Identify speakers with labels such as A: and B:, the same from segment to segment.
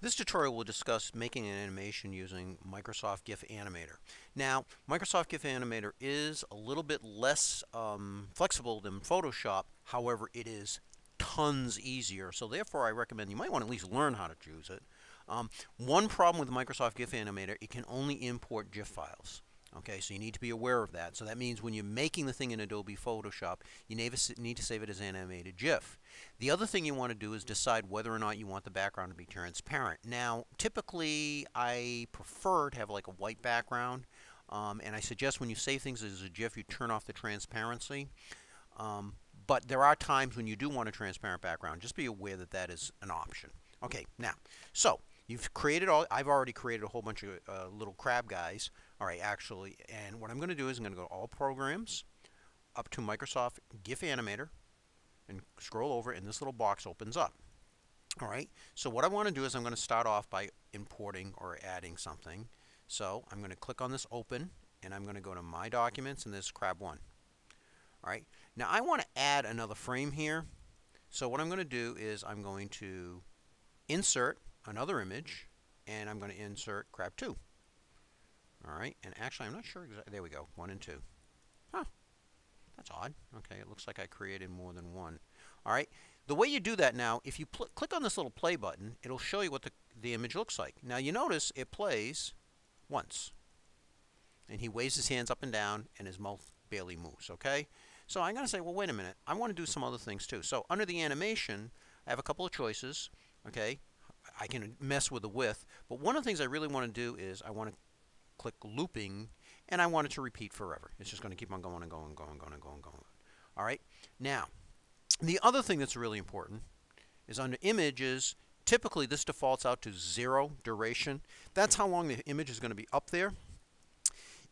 A: This tutorial will discuss making an animation using Microsoft GIF Animator. Now, Microsoft GIF Animator is a little bit less flexible than Photoshop. However, it is tons easier. So therefore, I recommend you might want to at least learn how to use it. One problem with Microsoft GIF Animator, it can only import GIF files. Okay, so you need to be aware of that. So that means when you're making the thing in Adobe Photoshop, you need to save it as animated GIF. The other thing you want to do is decide whether or not you want the background to be transparent. Now, typically, I prefer to have like a white background, and I suggest when you save things as a GIF, you turn off the transparency. Um, but there are times when you do want a transparent background. Just be aware that that is an option. Okay, now, so you've created all, I've already created a whole bunch of little crab guys. All right, actually, and what I'm going to do is I'm going to go to All Programs, up to Microsoft GIF Animator, and scroll over, and this little box opens up. All right, so what I want to do is I'm going to start off by importing or adding something. So I'm going to click on this Open, and I'm going to go to My Documents, and this Crab 1. All right, now I want to add another frame here. So what I'm going to do is I'm going to insert another image, and I'm going to insert Crab 2. All right, and actually I'm not sure exactly. There we go, 1 and 2. Huh, that's odd. Okay, it looks like I created more than one. All right, the way you do that now, if you click on this little play button, it'll show you what the image looks like. Now you notice it plays once, and he waves his hands up and down, and his mouth barely moves. Okay, so I'm going to say, well, wait a minute, I want to do some other things too. So under the animation, I have a couple of choices. Okay, I can mess with the width, but one of the things I really want to do is I want to click looping, and I want it to repeat forever. It's just going to keep on going and going and going and going and going and going. All right. Now, the other thing that's really important is under images, typically this defaults out to 0 duration. That's how long the image is going to be up there.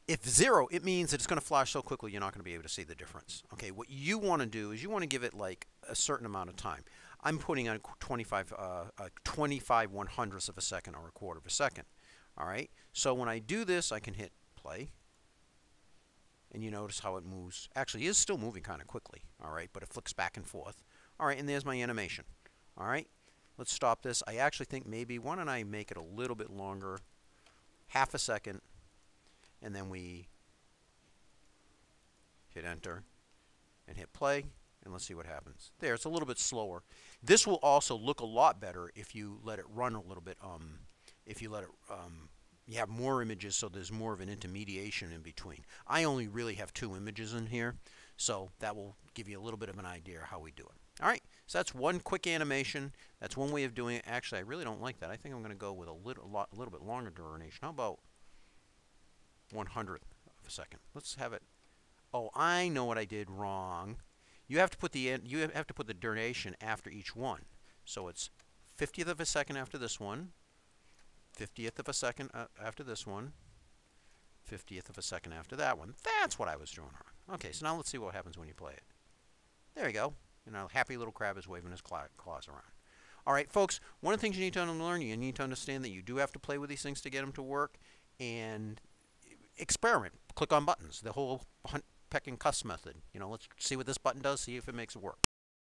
A: If 0, it means that it's going to flash so quickly you're not going to be able to see the difference. Okay, what you want to do is you want to give it like a certain amount of time. I'm putting on 25 1/100ths of a second or a quarter of a second. All right, so when I do this, I can hit play, and you notice how it moves. Actually, it is still moving kind of quickly. All right, but it flicks back and forth. All right, and there's my animation. All right, let's stop this. I actually think maybe, why don't I make it a little bit longer, half a second, and then we hit enter and hit play, and let's see what happens. There, it's a little bit slower. This will also look a lot better if you let it run a little bit. If you let it, you have more images, so there's more of an intermediation in between. I only really have 2 images in here, so that will give you a little bit of an idea how we do it. All right, so that's one quick animation. That's one way of doing it. Actually, I really don't like that. I think I'm going to go with a little bit longer duration. How about 1/100th of a second? Let's have it. Oh, I know what I did wrong. You have to put the duration after each one. So it's 50th of a second after this one, 50th of a second after this one, 50th of a second after that one. That's what I was doing wrong. Okay, so now let's see what happens when you play it. There you go. And our happy little crab is waving his claws around. All right, folks, one of the things you need to learn, you need to understand that you do have to play with these things to get them to work, and experiment. Click on buttons. The whole hunt, peck, and cuss method. You know, let's see what this button does, see if it makes it work.